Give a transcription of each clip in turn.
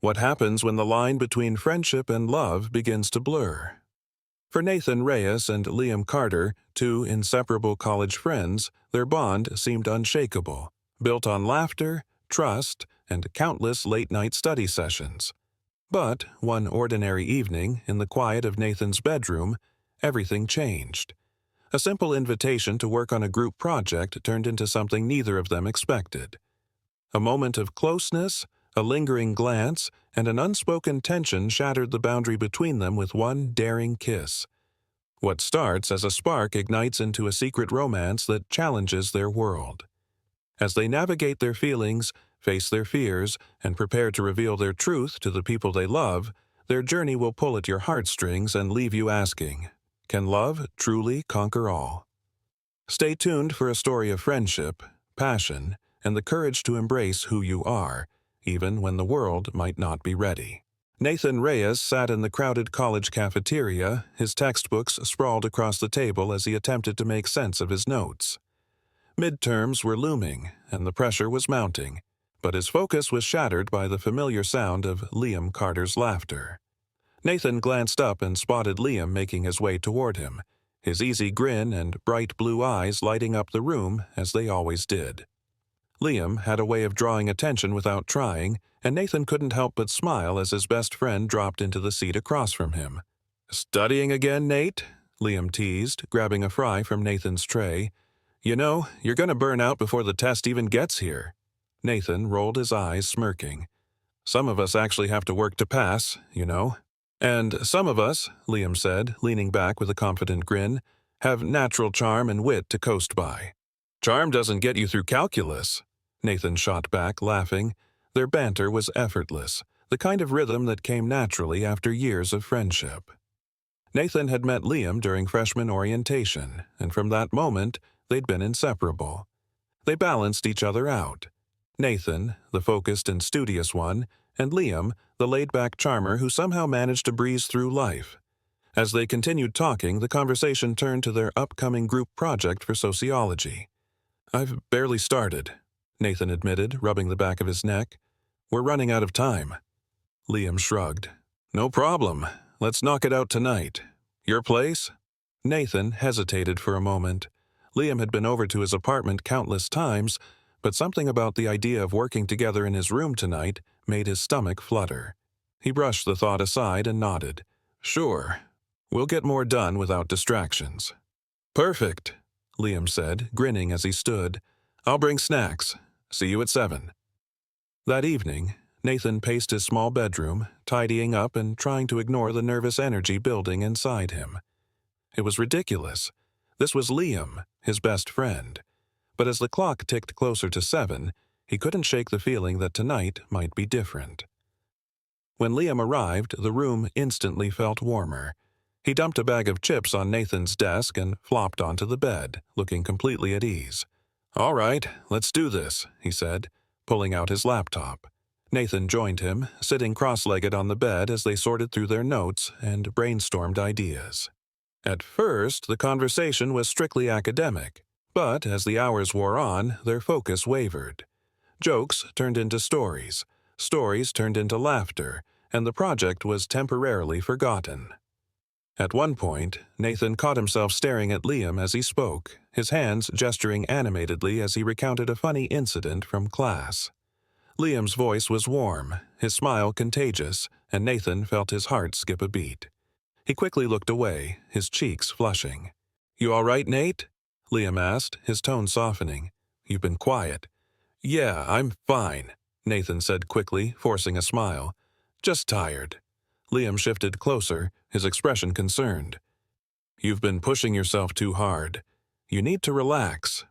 What happens when the line between friendship and love begins to blur? For Nathan Reyes and Liam Carter, two inseparable college friends, their bond seemed unshakable, built on laughter, trust, and countless late-night study sessions. But one ordinary evening, in the quiet of Nathan's bedroom, everything changed. A simple invitation to work on a group project turned into something neither of them expected. A moment of closeness, a lingering glance, and an unspoken tension shattered the boundary between them with one daring kiss. What starts as a spark ignites into a secret romance that challenges their world. As they navigate their feelings, face their fears, and prepare to reveal their truth to the people they love, their journey will pull at your heartstrings and leave you asking, can love truly conquer all? Stay tuned for a story of friendship, passion, and the courage to embrace who you are, even when the world might not be ready. Nathan Reyes sat in the crowded college cafeteria, his textbooks sprawled across the table as he attempted to make sense of his notes. Midterms were looming, and the pressure was mounting, but his focus was shattered by the familiar sound of Liam Carter's laughter. Nathan glanced up and spotted Liam making his way toward him, his easy grin and bright blue eyes lighting up the room as they always did. Liam had a way of drawing attention without trying, and Nathan couldn't help but smile as his best friend dropped into the seat across from him. "Studying again, Nate?" Liam teased, grabbing a fry from Nathan's tray. "You know, you're going to burn out before the test even gets here." Nathan rolled his eyes, smirking. "Some of us actually have to work to pass, you know. And some of us," Liam said, leaning back with a confident grin, "have natural charm and wit to coast by." "Charm doesn't get you through calculus," Nathan shot back, laughing. Their banter was effortless, the kind of rhythm that came naturally after years of friendship. Nathan had met Liam during freshman orientation, and from that moment, they'd been inseparable. They balanced each other out. Nathan, the focused and studious one, and Liam, the laid-back charmer who somehow managed to breeze through life. As they continued talking, the conversation turned to their upcoming group project for sociology. "I've barely started," Nathan admitted, rubbing the back of his neck. "We're running out of time." Liam shrugged. "No problem. Let's knock it out tonight. Your place?" Nathan hesitated for a moment. Liam had been over to his apartment countless times, but something about the idea of working together in his room tonight made his stomach flutter. He brushed the thought aside and nodded. "Sure. We'll get more done without distractions." "Perfect," Liam said, grinning as he stood. "I'll bring snacks. See you at 7. That evening, Nathan paced his small bedroom, tidying up and trying to ignore the nervous energy building inside him. It was ridiculous. This was Liam, his best friend. But as the clock ticked closer to 7, he couldn't shake the feeling that tonight might be different. When Liam arrived, the room instantly felt warmer. He dumped a bag of chips on Nathan's desk and flopped onto the bed, looking completely at ease. "All right, let's do this," he said, pulling out his laptop. Nathan joined him, sitting cross-legged on the bed as they sorted through their notes and brainstormed ideas. At first, the conversation was strictly academic, but as the hours wore on, their focus wavered. Jokes turned into stories, stories turned into laughter, and the project was temporarily forgotten. At one point, Nathan caught himself staring at Liam as he spoke, his hands gesturing animatedly as he recounted a funny incident from class. Liam's voice was warm, his smile contagious, and Nathan felt his heart skip a beat. He quickly looked away, his cheeks flushing. "You all right, Nate?" Liam asked, his tone softening. "You've been quiet." "Yeah, I'm fine," Nathan said quickly, forcing a smile. "Just tired." Liam shifted closer, his expression concerned. "You've been pushing yourself too hard. You need to relax."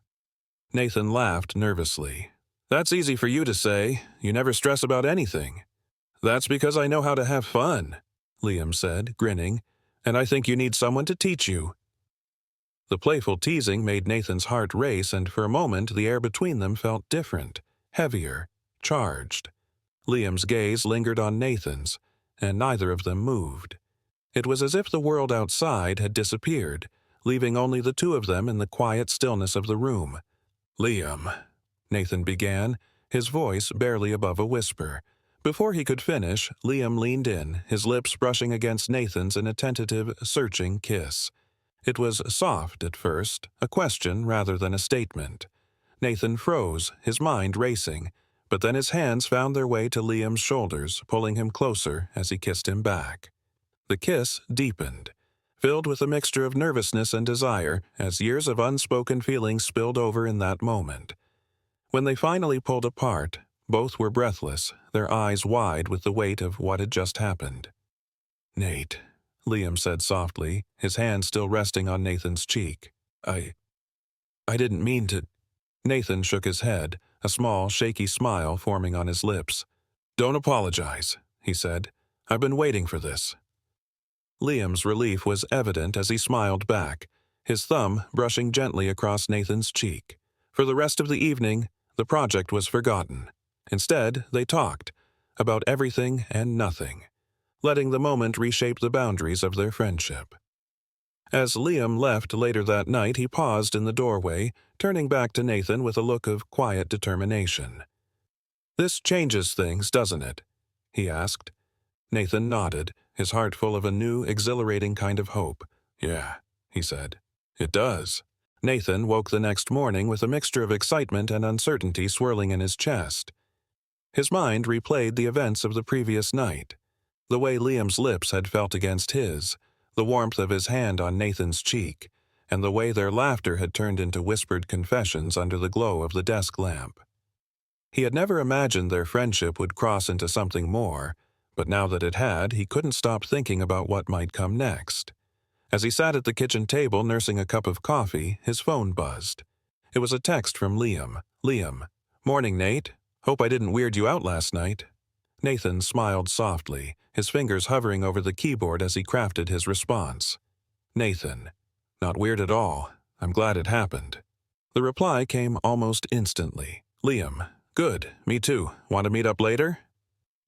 Nathan laughed nervously. "That's easy for you to say. You never stress about anything." "That's because I know how to have fun," Liam said, grinning, "and I think you need someone to teach you." The playful teasing made Nathan's heart race, and for a moment the air between them felt different, heavier, charged. Liam's gaze lingered on Nathan's, and neither of them moved. It was as if the world outside had disappeared, leaving only the two of them in the quiet stillness of the room. "Liam," Nathan began, his voice barely above a whisper, Before he could finish, Liam leaned in, his lips brushing against Nathan's in a tentative, searching kiss. It was soft at first, a question rather than a statement. Nathan froze, his mind racing, but then his hands found their way to Liam's shoulders, pulling him closer as he kissed him back. The kiss deepened, filled with a mixture of nervousness and desire as years of unspoken feelings spilled over in that moment. When they finally pulled apart, both were breathless, their eyes wide with the weight of what had just happened. "Nate," Liam said softly, his hand still resting on Nathan's cheek. I didn't mean to." Nathan shook his head, a small, shaky smile forming on his lips. "Don't apologize," he said. "I've been waiting for this." Liam's relief was evident as he smiled back, his thumb brushing gently across Nathan's cheek. For the rest of the evening, the project was forgotten. Instead, they talked about everything and nothing, letting the moment reshape the boundaries of their friendship. As Liam left later that night, he paused in the doorway, turning back to Nathan with a look of quiet determination. "This changes things, doesn't it?" he asked. Nathan nodded, his heart full of a new, exhilarating kind of hope. "Yeah," he said. "It does." Nathan woke the next morning with a mixture of excitement and uncertainty swirling in his chest. His mind replayed the events of the previous night, the way Liam's lips had felt against his, the warmth of his hand on Nathan's cheek, and the way their laughter had turned into whispered confessions under the glow of the desk lamp. He had never imagined their friendship would cross into something more, but now that it had, he couldn't stop thinking about what might come next. As he sat at the kitchen table nursing a cup of coffee, his phone buzzed. It was a text from Liam. "Liam, morning, Nate. Hope I didn't weird you out last night." Nathan smiled softly, his fingers hovering over the keyboard as he crafted his response. "Nathan, not weird at all. I'm glad it happened." The reply came almost instantly. "Liam, good, me too. Want to meet up later?"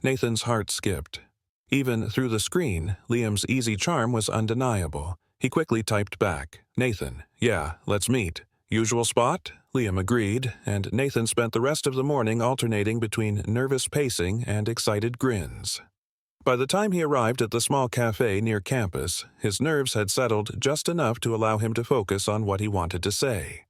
Nathan's heart skipped. Even through the screen, Liam's easy charm was undeniable. He quickly typed back, "Nathan, yeah, let's meet. Usual spot?" Liam agreed, and Nathan spent the rest of the morning alternating between nervous pacing and excited grins. By the time he arrived at the small cafe near campus, his nerves had settled just enough to allow him to focus on what he wanted to say.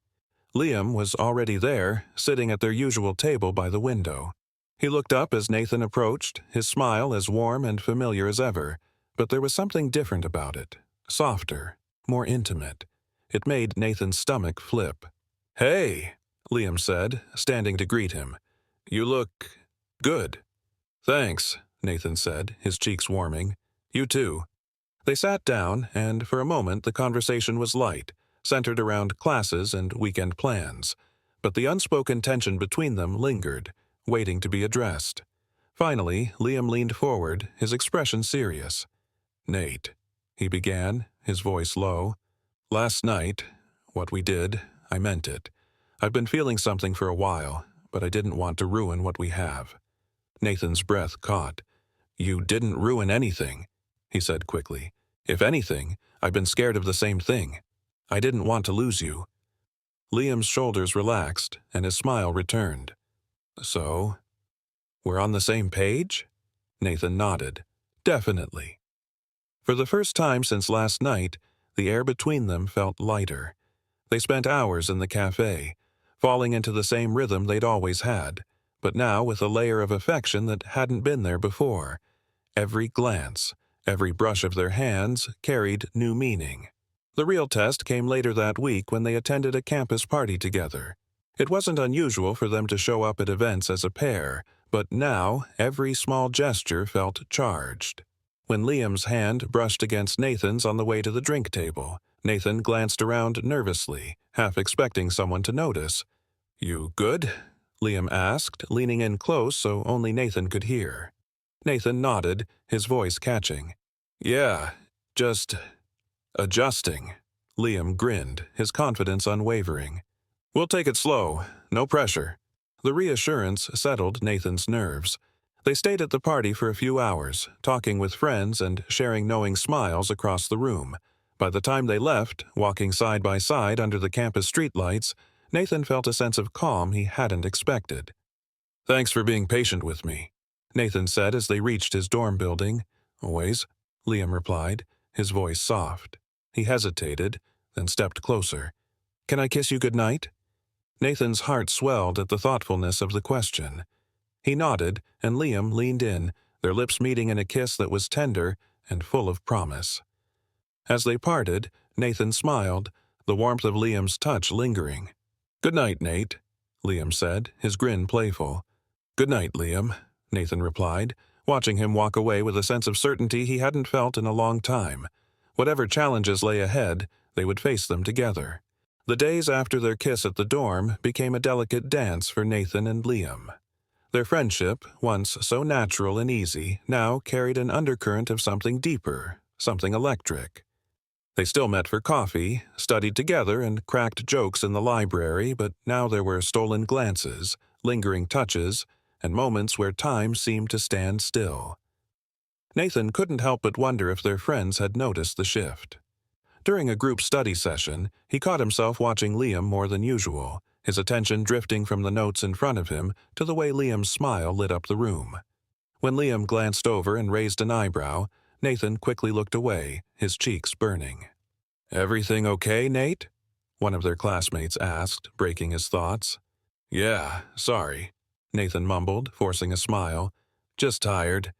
Liam was already there, sitting at their usual table by the window. He looked up as Nathan approached, his smile as warm and familiar as ever, but there was something different about it, softer, more intimate. It made Nathan's stomach flip. "Hey," Liam said, standing to greet him. "You look good." "Thanks," Nathan said, his cheeks warming. "You too." They sat down, and for a moment the conversation was light, centered around classes and weekend plans. But the unspoken tension between them lingered, waiting to be addressed. Finally, Liam leaned forward, his expression serious. "Nate," he began, his voice low. "Last night, what we did, I meant it. I've been feeling something for a while, but I didn't want to ruin what we have." Nathan's breath caught. "You didn't ruin anything," he said quickly. "If anything, I've been scared of the same thing. I didn't want to lose you." Liam's shoulders relaxed, and his smile returned. "So, we're on the same page?" Nathan nodded. "Definitely." For the first time since last night, the air between them felt lighter. They spent hours in the cafe, falling into the same rhythm they'd always had, but now with a layer of affection that hadn't been there before. Every glance, every brush of their hands carried new meaning. The real test came later that week when they attended a campus party together. It wasn't unusual for them to show up at events as a pair, but now every small gesture felt charged. When Liam's hand brushed against Nathan's on the way to the drink table, Nathan glanced around nervously, half expecting someone to notice. "You good?" Liam asked, leaning in close so only Nathan could hear. Nathan nodded, his voice catching. "Yeah, just adjusting." Liam grinned, his confidence unwavering. "We'll take it slow, no pressure." The reassurance settled Nathan's nerves. They stayed at the party for a few hours, talking with friends and sharing knowing smiles across the room. By the time they left, walking side by side under the campus streetlights, Nathan felt a sense of calm he hadn't expected. "Thanks for being patient with me." Nathan said as they reached his dorm building. Always, Liam replied, his voice soft. He hesitated, then stepped closer. Can I kiss you goodnight? Nathan's heart swelled at the thoughtfulness of the question. He nodded, and Liam leaned in, their lips meeting in a kiss that was tender and full of promise. As they parted, Nathan smiled, the warmth of Liam's touch lingering. Good night, Nate, Liam said, his grin playful. Good night, Liam, Nathan replied, watching him walk away with a sense of certainty he hadn't felt in a long time. Whatever challenges lay ahead, they would face them together. The days after their kiss at the dorm became a delicate dance for Nathan and Liam. Their friendship, once so natural and easy, now carried an undercurrent of something deeper, something electric. They still met for coffee, studied together, and cracked jokes in the library, but now there were stolen glances, lingering touches, and moments where time seemed to stand still. Nathan couldn't help but wonder if their friends had noticed the shift. During a group study session, he caught himself watching Liam more than usual, his attention drifting from the notes in front of him to the way Liam's smile lit up the room. When Liam glanced over and raised an eyebrow, Nathan quickly looked away, his cheeks burning. Everything okay, Nate? One of their classmates asked, breaking his thoughts. Yeah, sorry, Nathan mumbled, forcing a smile. Just tired.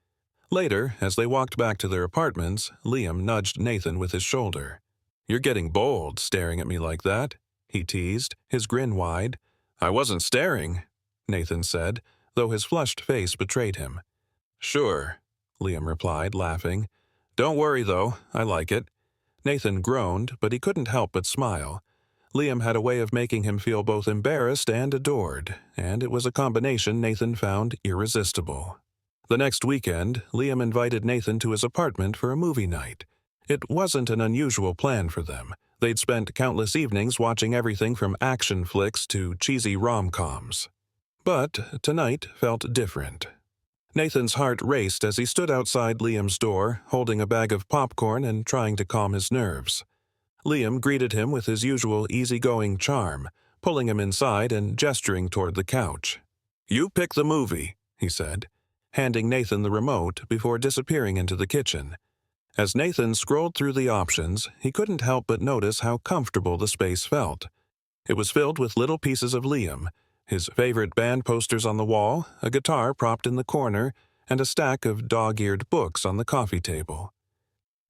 Later, as they walked back to their apartments, Liam nudged Nathan with his shoulder. You're getting bold, staring at me like that, he teased, his grin wide. I wasn't staring, Nathan said, though his flushed face betrayed him. Sure, Liam replied, laughing. Don't worry, though, I like it. Nathan groaned, but he couldn't help but smile. Liam had a way of making him feel both embarrassed and adored, and it was a combination Nathan found irresistible. The next weekend, Liam invited Nathan to his apartment for a movie night. It wasn't an unusual plan for them. They'd spent countless evenings watching everything from action flicks to cheesy rom-coms. But tonight felt different. Nathan's heart raced as he stood outside Liam's door, holding a bag of popcorn and trying to calm his nerves. Liam greeted him with his usual easygoing charm, pulling him inside and gesturing toward the couch. You pick the movie, he said, handing Nathan the remote before disappearing into the kitchen. As Nathan scrolled through the options, he couldn't help but notice how comfortable the space felt. It was filled with little pieces of Liam, his favorite band posters on the wall, a guitar propped in the corner, and a stack of dog-eared books on the coffee table.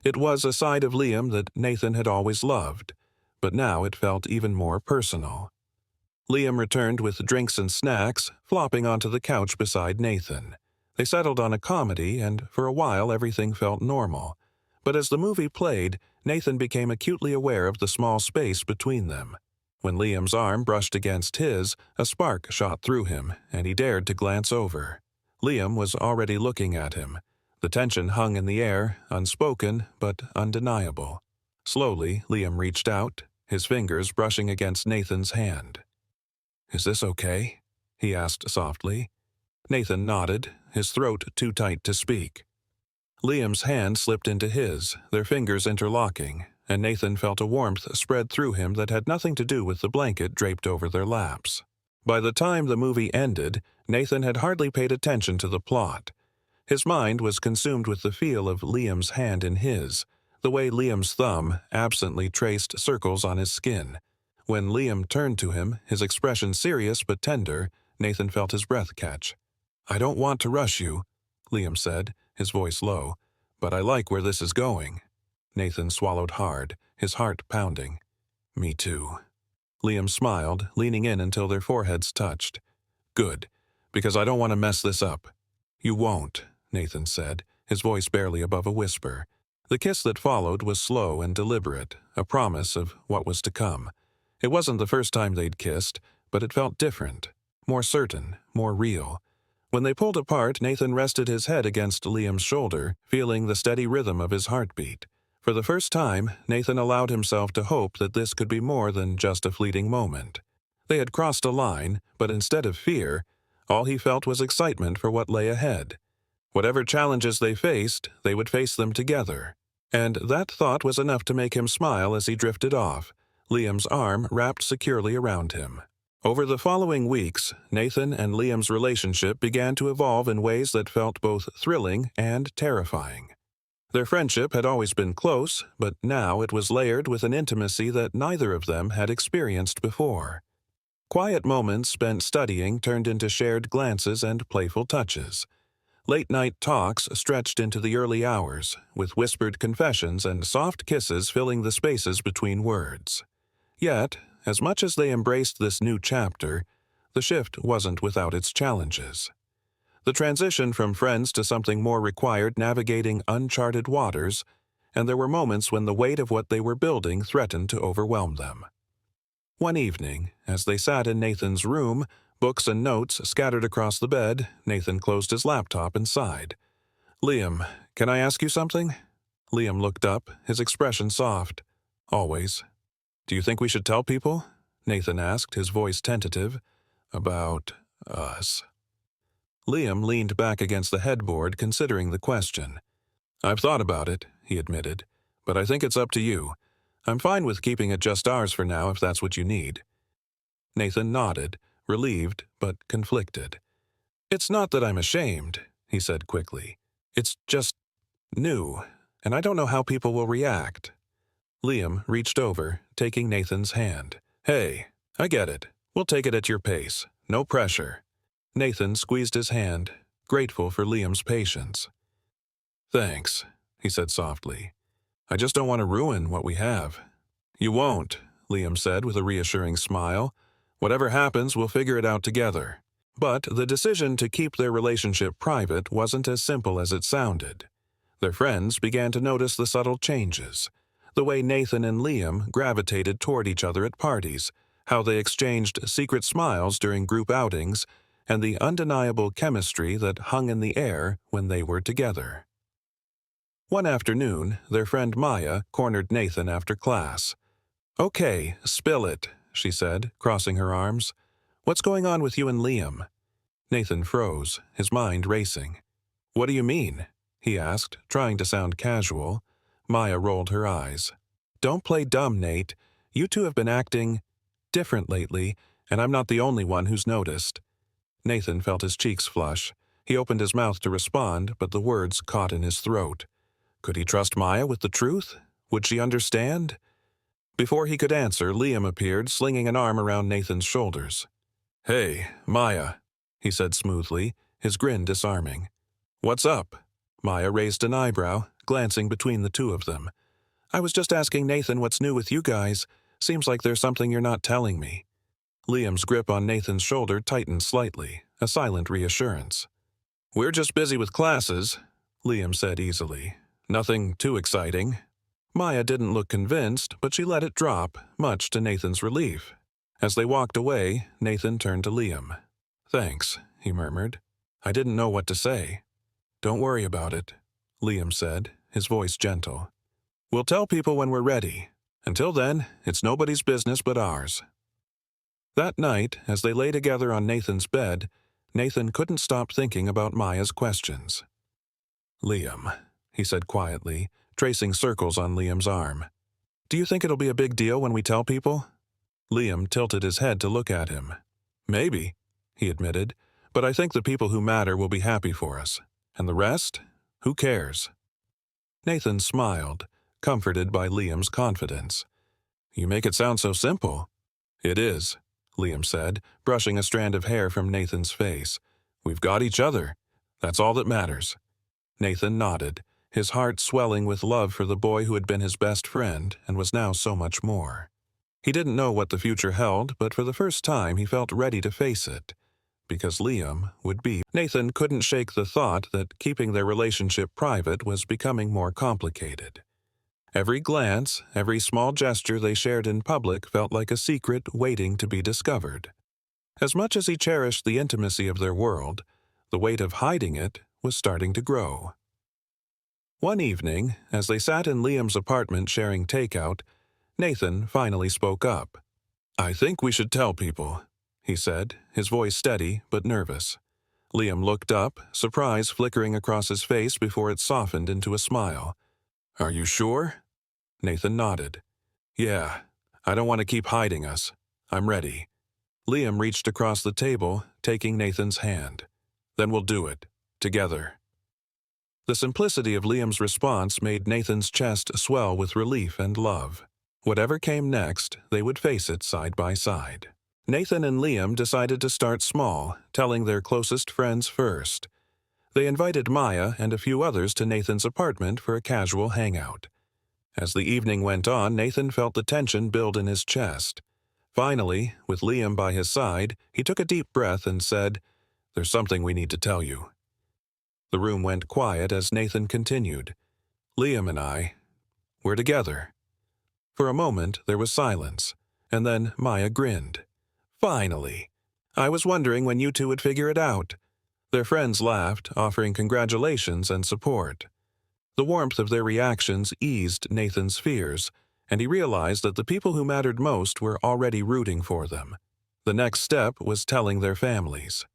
It was a side of Liam that Nathan had always loved, but now it felt even more personal. Liam returned with drinks and snacks, flopping onto the couch beside Nathan. They settled on a comedy, and for a while everything felt normal. But as the movie played, Nathan became acutely aware of the small space between them. When Liam's arm brushed against his, a spark shot through him, and he dared to glance over. Liam was already looking at him. The tension hung in the air, unspoken but undeniable. Slowly, Liam reached out, his fingers brushing against Nathan's hand. Is this okay? He asked softly. Nathan nodded, his throat too tight to speak. Liam's hand slipped into his, their fingers interlocking, and Nathan felt a warmth spread through him that had nothing to do with the blanket draped over their laps. By the time the movie ended, Nathan had hardly paid attention to the plot. His mind was consumed with the feel of Liam's hand in his, the way Liam's thumb absently traced circles on his skin. When Liam turned to him, his expression serious but tender, Nathan felt his breath catch. I don't want to rush you, Liam said, his voice low, but I like where this is going. Nathan swallowed hard, his heart pounding. Me too. Liam smiled, leaning in until their foreheads touched. Good, because I don't want to mess this up. You won't, Nathan said, his voice barely above a whisper. The kiss that followed was slow and deliberate, a promise of what was to come. It wasn't the first time they'd kissed, but it felt different, more certain, more real. When they pulled apart, Nathan rested his head against Liam's shoulder, feeling the steady rhythm of his heartbeat. For the first time, Nathan allowed himself to hope that this could be more than just a fleeting moment. They had crossed a line, but instead of fear, all he felt was excitement for what lay ahead. Whatever challenges they faced, they would face them together. And that thought was enough to make him smile as he drifted off, Liam's arm wrapped securely around him. Over the following weeks, Nathan and Liam's relationship began to evolve in ways that felt both thrilling and terrifying. Their friendship had always been close, but now it was layered with an intimacy that neither of them had experienced before. Quiet moments spent studying turned into shared glances and playful touches. Late-night talks stretched into the early hours, with whispered confessions and soft kisses filling the spaces between words. Yet, as much as they embraced this new chapter, the shift wasn't without its challenges. The transition from friends to something more required navigating uncharted waters, and there were moments when the weight of what they were building threatened to overwhelm them. One evening, as they sat in Nathan's room, books and notes scattered across the bed, Nathan closed his laptop and sighed. "Liam, can I ask you something?" Liam looked up, his expression soft. "Always." "Do you think we should tell people?" Nathan asked, his voice tentative. "About us." Liam leaned back against the headboard, considering the question. "I've thought about it," he admitted, "but I think it's up to you. I'm fine with keeping it just ours for now if that's what you need." Nathan nodded, relieved but conflicted. "It's not that I'm ashamed," he said quickly. "It's just new, and I don't know how people will react." Liam reached over, taking Nathan's hand. "Hey, I get it. We'll take it at your pace. No pressure." Nathan squeezed his hand, grateful for Liam's patience. "Thanks," he said softly. "I just don't want to ruin what we have." "You won't," Liam said with a reassuring smile. "Whatever happens, we'll figure it out together." But the decision to keep their relationship private wasn't as simple as it sounded. Their friends began to notice the subtle changes. The way Nathan and Liam gravitated toward each other at parties, how they exchanged secret smiles during group outings, and the undeniable chemistry that hung in the air when they were together. One afternoon, their friend Maya cornered Nathan after class. "Okay, spill it," she said, crossing her arms. "What's going on with you and Liam?" Nathan froze, his mind racing. "What do you mean?" he asked, trying to sound casual. Maya rolled her eyes. "Don't play dumb, Nate. You two have been acting different lately, and I'm not the only one who's noticed." Nathan felt his cheeks flush. He opened his mouth to respond, but the words caught in his throat. Could he trust Maya with the truth? Would she understand? Before he could answer, Liam appeared, slinging an arm around Nathan's shoulders. "Hey, Maya," he said smoothly, his grin disarming. "What's up?" Maya raised an eyebrow, glancing between the two of them. "I was just asking Nathan what's new with you guys. Seems like there's something you're not telling me." Liam's grip on Nathan's shoulder tightened slightly, a silent reassurance. "We're just busy with classes," Liam said easily. "Nothing too exciting." Maya didn't look convinced, but she let it drop, much to Nathan's relief. As they walked away, Nathan turned to Liam. "Thanks," he murmured. "I didn't know what to say." "Don't worry about it," Liam said, his voice gentle. "We'll tell people when we're ready. Until then, it's nobody's business but ours." That night, as they lay together on Nathan's bed, Nathan couldn't stop thinking about Maya's questions. "Liam," he said quietly, tracing circles on Liam's arm. "Do you think it'll be a big deal when we tell people?" Liam tilted his head to look at him. "Maybe," he admitted, "but I think the people who matter will be happy for us. And the rest? Who cares?" Nathan smiled, comforted by Liam's confidence. "You make it sound so simple." "It is," Liam said, brushing a strand of hair from Nathan's face. "We've got each other. That's all that matters." Nathan nodded, his heart swelling with love for the boy who had been his best friend and was now so much more. He didn't know what the future held, but for the first time he felt ready to face it. Because Liam would be. Nathan couldn't shake the thought that keeping their relationship private was becoming more complicated. Every glance, every small gesture they shared in public felt like a secret waiting to be discovered. As much as he cherished the intimacy of their world, the weight of hiding it was starting to grow. One evening, as they sat in Liam's apartment sharing takeout, Nathan finally spoke up. "I think we should tell people," he said, his voice steady but nervous. Liam looked up, surprise flickering across his face before it softened into a smile. "Are you sure?" Nathan nodded. "Yeah, I don't want to keep hiding us. I'm ready." Liam reached across the table, taking Nathan's hand. "Then we'll do it. Together." The simplicity of Liam's response made Nathan's chest swell with relief and love. Whatever came next, they would face it side by side. Nathan and Liam decided to start small, telling their closest friends first. They invited Maya and a few others to Nathan's apartment for a casual hangout. As the evening went on, Nathan felt the tension build in his chest. Finally, with Liam by his side, he took a deep breath and said, "There's something we need to tell you." The room went quiet as Nathan continued. "Liam and we're together." For a moment, there was silence, and then Maya grinned. "Finally! I was wondering when you two would figure it out." Their friends laughed, offering congratulations and support. The warmth of their reactions eased Nathan's fears, and he realized that the people who mattered most were already rooting for them. The next step was telling their families.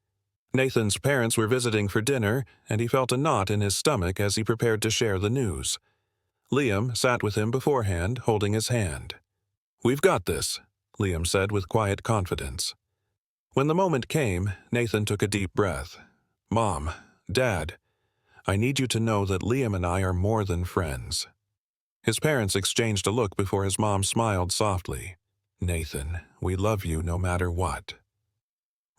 Nathan's parents were visiting for dinner, and he felt a knot in his stomach as he prepared to share the news. Liam sat with him beforehand, holding his hand. "We've got this," Liam said with quiet confidence. When the moment came, Nathan took a deep breath. "Mom, Dad, I need you to know that Liam and I are more than friends." His parents exchanged a look before his mom smiled softly. "Nathan, we love you no matter what."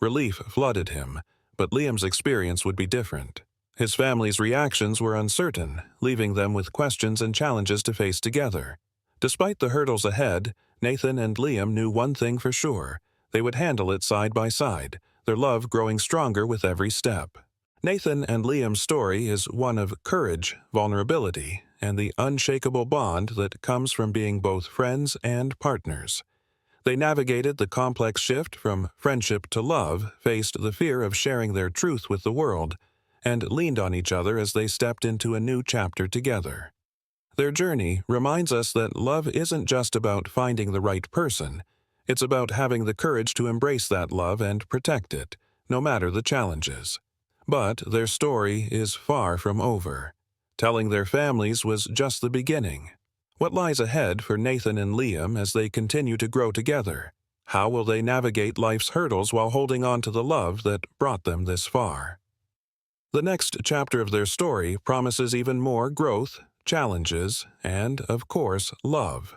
Relief flooded him, but Liam's experience would be different. His family's reactions were uncertain, leaving them with questions and challenges to face together. Despite the hurdles ahead, Nathan and Liam knew one thing for sure: they would handle it side by side, their love growing stronger with every step. Nathan and Liam's story is one of courage, vulnerability, and the unshakable bond that comes from being both friends and partners. They navigated the complex shift from friendship to love, faced the fear of sharing their truth with the world, and leaned on each other as they stepped into a new chapter together. Their journey reminds us that love isn't just about finding the right person. It's about having the courage to embrace that love and protect it, no matter the challenges. But their story is far from over. Telling their families was just the beginning. What lies ahead for Nathan and Liam as they continue to grow together? How will they navigate life's hurdles while holding on to the love that brought them this far? The next chapter of their story promises even more growth, challenges, and, of course, love.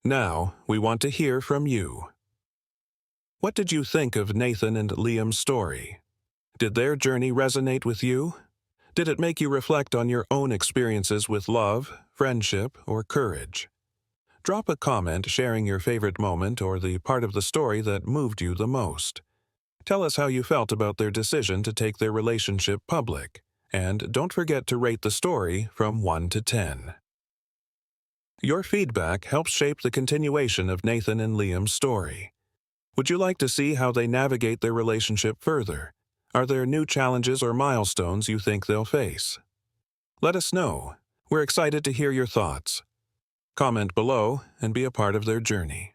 Now, we want to hear from you. What did you think of Nathan and Liam's story? Did their journey resonate with you? Did it make you reflect on your own experiences with love, friendship, or courage? Drop a comment sharing your favorite moment or the part of the story that moved you the most. Tell us how you felt about their decision to take their relationship public, and don't forget to rate the story from 1 to 10. Your feedback helps shape the continuation of Nathan and Liam's story. Would you like to see how they navigate their relationship further? Are there new challenges or milestones you think they'll face? Let us know. We're excited to hear your thoughts. Comment below and be a part of their journey.